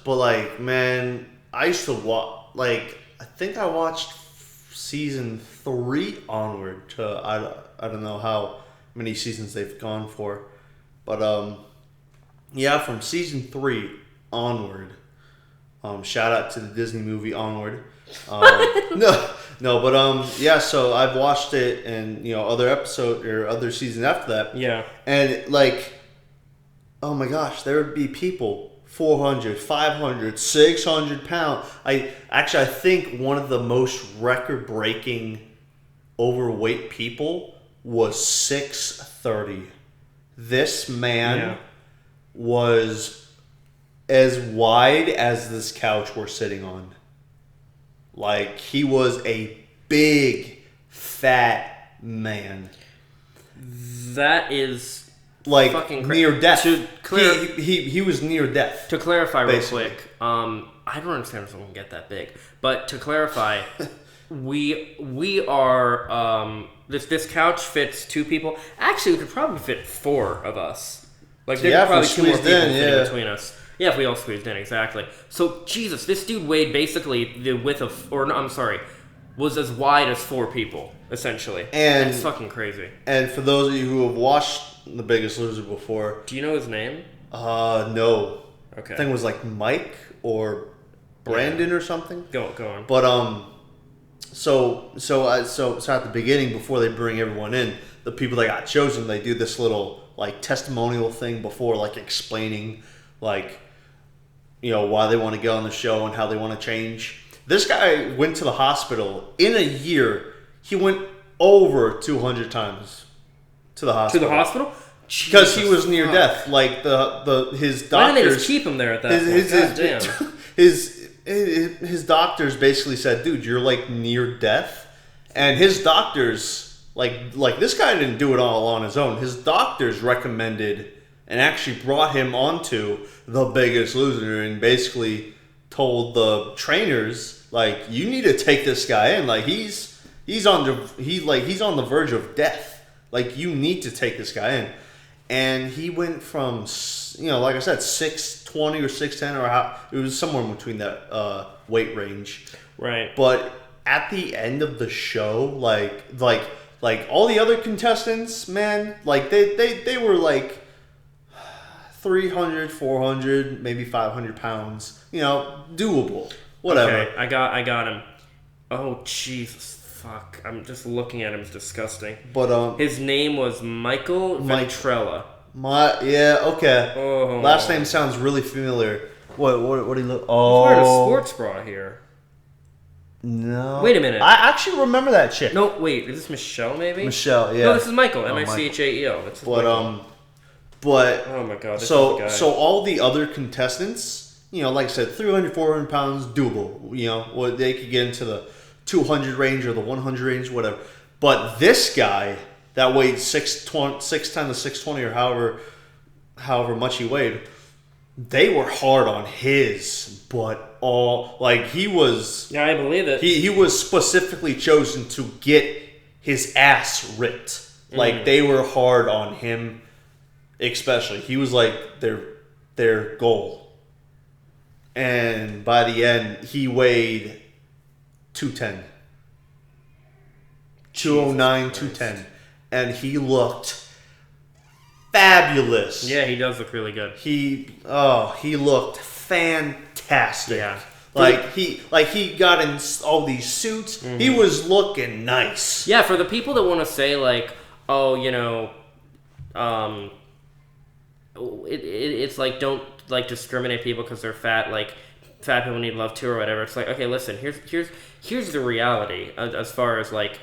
But like, man, I used to watch. Like, I think I watched season 3 onward to I don't know how many seasons they've gone for, but yeah, from season 3 onward. Shout out to the Disney movie Onward. Yeah. So I've watched it, and other episode or other seasons after that. Yeah. And like, oh my gosh, there would be people 400, 500, 600 pounds. I think one of the most record-breaking overweight people was 630. This man was as wide as this couch we're sitting on. Like, he was a big, fat man. That is like fucking near death. He was near death. To clarify basically. real quick, I don't understand if someone can get that big, but to clarify, we are this couch fits 2 people. Actually, we could probably fit 4 of us. Like, there could probably 2 more people fit between us. Yeah, if we all squeezed in, exactly. So, Jesus, this dude weighed basically the width of, was as wide as 4 people, essentially. And it's fucking crazy. And for those of you who have watched The Biggest Loser before, do you know his name? No. Okay. I think it was like Mike or Brandon or something. Go on. But so at the beginning, before they bring everyone in, the people that got chosen, they do this little like testimonial thing before, like explaining like why they want to get on the show and how they want to change. This guy went to the hospital in a year. He went over 200 times to the hospital. To the hospital? Because he was near death. Like his doctors. Why didn't they just keep him there at that point? His doctors basically said, "Dude, you're like near death," and his doctors like this guy didn't do it all on his own. His doctors recommended and actually brought him onto The Biggest Loser and basically told the trainers, like, you need to take this guy in. Like, he's on the verge of death. Like, you need to take this guy in. And he went from, like I said, 620 or 610 or how it was somewhere in between that weight range. Right. But at the end of the show, like all the other contestants, man, like they were like 300, 400, maybe 500 pounds, doable. Whatever. Okay, I got him. Oh, Jesus. Fuck. I'm just looking at him. It's disgusting. But, his name was Michael Ventrella. Okay. Oh. Last name sounds really familiar. What do you look? Oh. He's wearing a sports bra here. No. Wait a minute. I actually remember that chick. No, wait. Is this Michelle, maybe? Michelle, yeah. No, this is Michael. Michael. That's But oh my god, this is so the guy. so all the other contestants, like I said, 300, 400 pounds, doable. They could get into the 200 range or the 100 range, whatever. But this guy that weighed 610 to 620 or however much he weighed, they were hard on his butt. He was. Yeah, I believe it. He was specifically chosen to get his ass ripped. Like, they were hard on him. Especially, he was like their goal, and by the end, he weighed 210, 209, 210, and he looked fabulous. Yeah, he does look really good. He looked fantastic. Yeah, he got in all these suits. Mm-hmm. He was looking nice. Yeah, for the people that want to say like, oh, it's like, don't like discriminate people because they're fat. Like, fat people need love too, or whatever. It's like, okay, listen. Here's the reality. As far as like,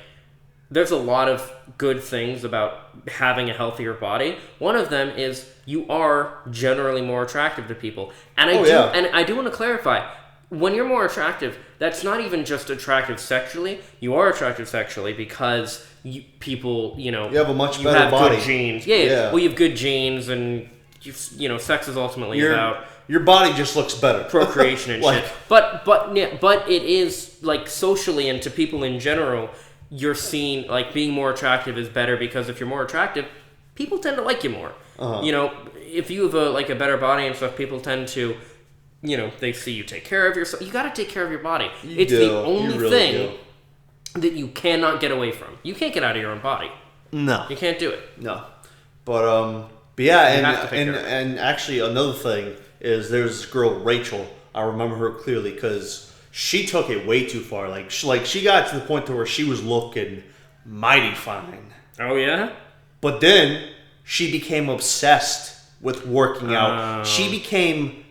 there's a lot of good things about having a healthier body. One of them is you are generally more attractive to people, and I do want to clarify. When you're more attractive, that's not even just attractive sexually. You are attractive sexually because you have a much better body. Good genes. Yeah. Well, you have good genes, and sex is ultimately about your body just looks better. procreation and Like- shit. But it is like socially and to people in general, you're seen like being more attractive is better because if you're more attractive, people tend to like you more. You know, if you have a better body and stuff, people tend to, you know, they see you take care of yourself. You got to take care of your body. It's the only thing that you cannot get away from. You can't get out of your own body. No, You can't do it. no. But yeah, You have to take and care of it. and actually another thing is there's this girl Rachel. I remember her clearly because she took it way too far. Like she got to the point to where she was looking mighty fine. Oh yeah. But then she became obsessed with working out. She became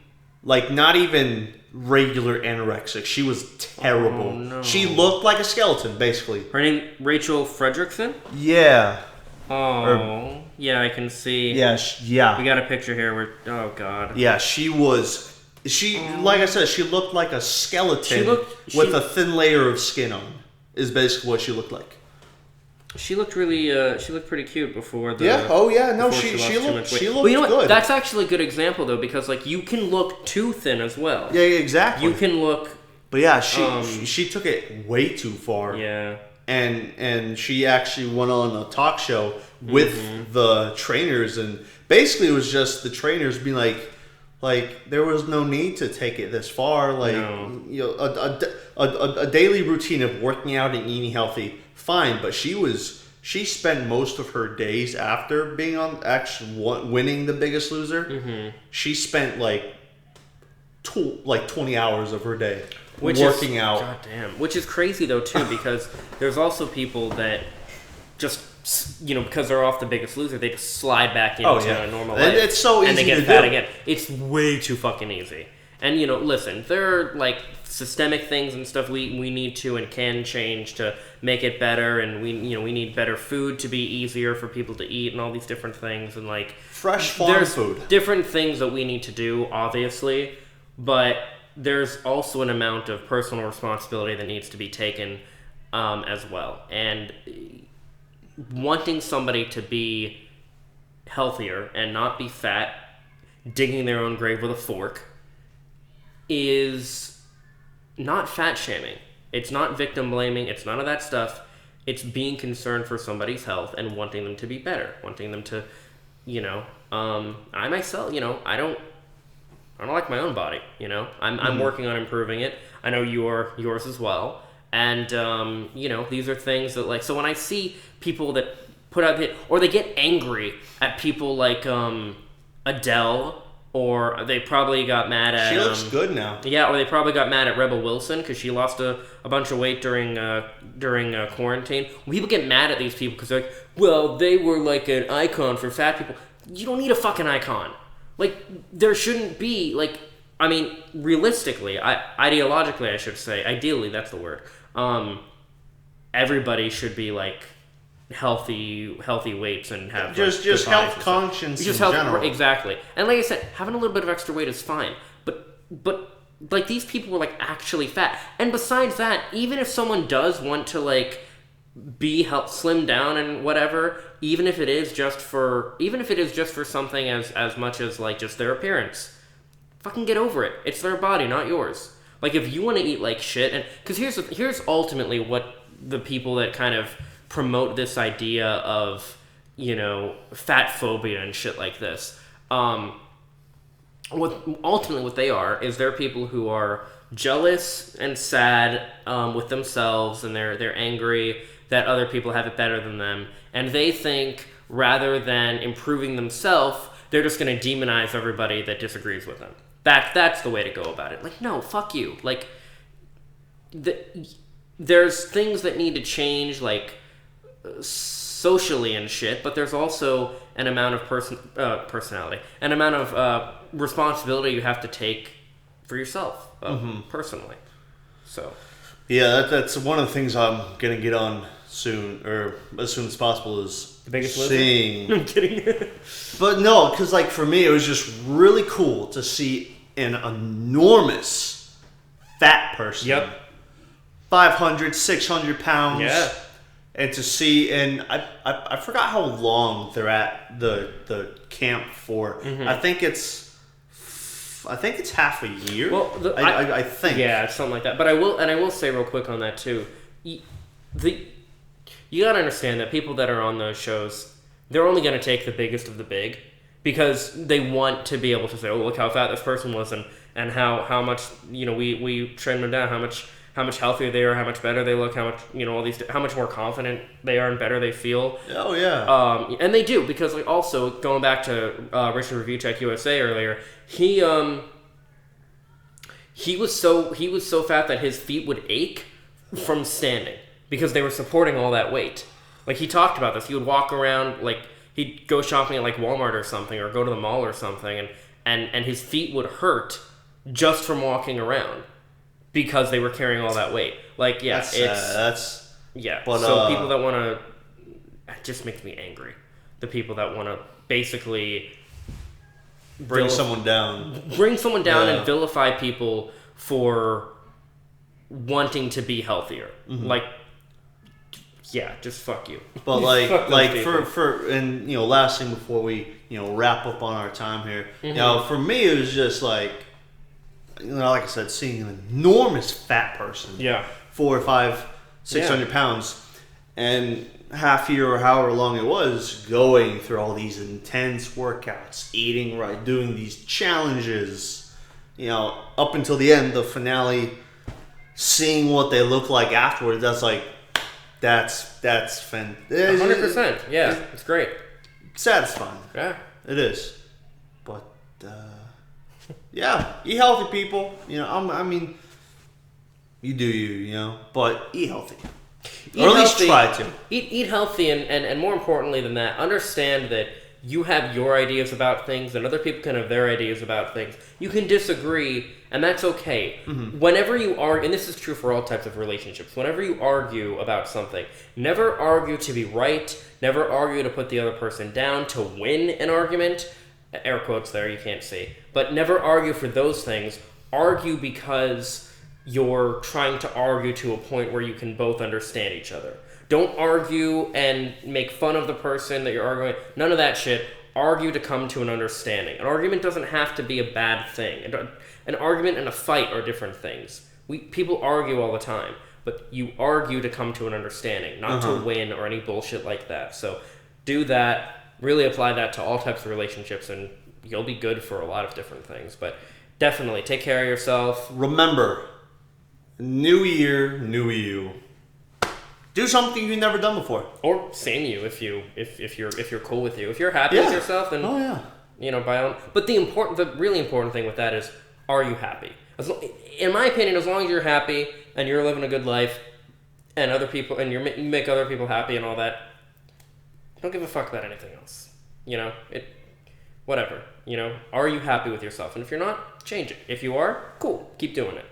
like not even regular anorexic. She was terrible. Oh, no. She looked like a skeleton, basically. Her name Rachel Fredrickson. Yeah. Oh, yeah, I can see. Yeah. Yeah. We got a picture here where, oh god. Yeah, like I said, she looked like a skeleton with a thin layer of skin on, is basically what she looked like. She looked really, she looked pretty cute before the... Yeah, oh yeah, no, before she lost too looked much weight. good. Well, you know what? That's actually a good example, though, because, like, you can look too thin as well. Yeah, exactly. You can look... But yeah, she took it way too far. Yeah. And she actually went on a talk show with the trainers, and basically it was just the trainers being like there was no need to take it this far. Like you know, a daily routine of working out and eating healthy, fine. But she spent most of her days after being on actually winning The Biggest Loser. She spent like 20 hours of her day working out. God damn. Which is crazy though too, because there's also people that just, you know, because they're off The Biggest Loser, they just slide back into a normal life. It's so easy and they get to fat do. again. It's way too fucking easy. And you know, listen, there are like systemic things and stuff we need to and can change to make it better, and we need better food to be easier for people to eat and all these different things, and like Fresh farm food. Different things that we need to do, obviously, but there's also an amount of personal responsibility that needs to be taken as well. And wanting somebody to be healthier and not be fat, digging their own grave with a fork, is not fat shaming. It's not victim blaming. It's none of that stuff. It's being concerned for somebody's health and wanting them to be better, wanting them to, you know, I myself, you know, I don't like my own body, you know. I'm working on improving it. I know yours as well. And you know, these are things that, like, so when I see people that put out hit, or they get angry at people like Adele, or they probably got mad at... She looks good now. Yeah, or they probably got mad at Rebel Wilson because she lost a bunch of weight during quarantine. When people get mad at these people because they're like, well, they were like an icon for fat people. You don't need a fucking icon. Like, there shouldn't be, like, I mean, realistically, ideologically, I should say, ideally, that's the word. Everybody should be like healthy weights and have just health conscience in general. Exactly. And like I said, having a little bit of extra weight is fine. But like, these people were like actually fat. And besides that, even if someone does want to like slim down and whatever, even if it is just for something as much as like just their appearance, fucking get over it. It's their body, not yours. Like, if you want to eat like shit, and because here's ultimately what the people that kind of promote this idea of, you know, fat phobia and shit like this, what they are is they're people who are jealous and sad with themselves, and they're angry that other people have it better than them, and they think rather than improving themselves, they're just going to demonize everybody that disagrees with them. That's the way to go about it. Like, no, fuck you. Like, there's things that need to change, like, socially and shit, but there's also an amount of personality, an amount of responsibility you have to take for yourself, personally. So, yeah, that's one of the things I'm gonna get on soon, or as soon as possible, is The Biggest Loser? seeing. I'm kidding. But no, because like for me, it was just really cool to see an enormous fat person. Yep. 500, 600 pounds. Yeah. And to see, and I forgot how long they're at the camp for. I think it's I think it's half a year. Well, I think. Yeah, it's something like that. But I will say real quick on that too. You gotta understand that people that are on those shows, they're only gonna take the biggest of the big, because they want to be able to say, oh, look how fat this person was, and how much we trimmed them down, how much healthier they are, how much better they look, how much how much more confident they are and better they feel. Oh yeah. And they do, because also going back to Richard Review Check USA earlier, he was so fat that his feet would ache from standing because they were supporting all that weight. Like, he talked about this. He would walk around, like, he'd go shopping at like Walmart or something, or go to the mall or something, and his feet would hurt just from walking around because they were carrying all that weight. Like, yeah, that's yeah. But, so people that want to, it just makes me angry. The people that want to basically bring someone down and vilify people for wanting to be healthier. Mm-hmm. Like, yeah, just fuck you. But like for and last thing before we wrap up on our time here, mm-hmm. For me it was just like, like I said, seeing an enormous fat person, 400 or 500, 600 pounds, and half year or however long it was, going through all these intense workouts, eating right, doing these challenges, up until the end, the finale, seeing what they look like afterwards. That's fantastic. 100%. Yeah, it's great. Satisfying. Yeah, it is. But yeah, eat healthy, people. I mean, you do you, but eat healthy. Or at least try to. Eat healthy, and more importantly than that, understand that you have your ideas about things, and other people can have their ideas about things. You can disagree, and that's okay. Mm-hmm. Whenever you argue, and this is true for all types of relationships, whenever you argue about something, never argue to be right, never argue to put the other person down, to win an argument. Air quotes there, you can't see. But never argue for those things. Argue because you're trying to argue to a point where you can both understand each other. Don't argue and make fun of the person that you're arguing. None of that shit. Argue to come to an understanding. An argument doesn't have to be a bad thing. An argument and a fight are different things. People argue all the time, but you argue to come to an understanding, not to win or any bullshit like that. So do that. Really apply that to all types of relationships, and you'll be good for a lot of different things. But definitely take care of yourself. Remember, new year, new you. Do something you've never done before, or same you if you're cool with you. If you're happy with yourself, then by all. But the really important thing with that is, are you happy? In my opinion, as long as you're happy and you're living a good life, and other people, and you make other people happy and all that, don't give a fuck about anything else. Whatever. Are you happy with yourself? And if you're not, change it. If you are, cool, keep doing it.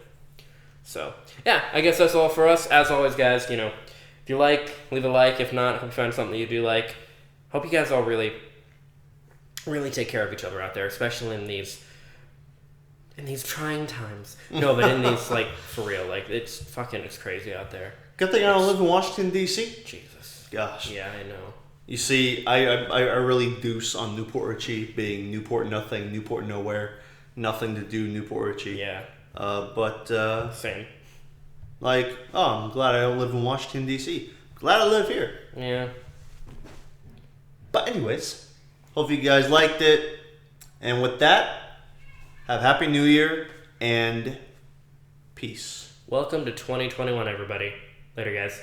So yeah, I guess that's all for us. As always, guys, if you like, leave a like. If not, hope you find something you do like. Hope you guys all really, really take care of each other out there, especially in these trying times. No, but in these, for real, it's crazy out there. Good thing I don't live in Washington, D.C. Jesus. Gosh. Yeah, I know. You see, I really deuce on Newport Richie being Newport nothing, Newport nowhere, nothing to do, Newport Richie. Yeah. But same. I'm glad I don't live in Washington, D.C. Glad I live here. Yeah. But anyways, hope you guys liked it. And with that, have Happy New Year and peace. Welcome to 2021, everybody. Later, guys.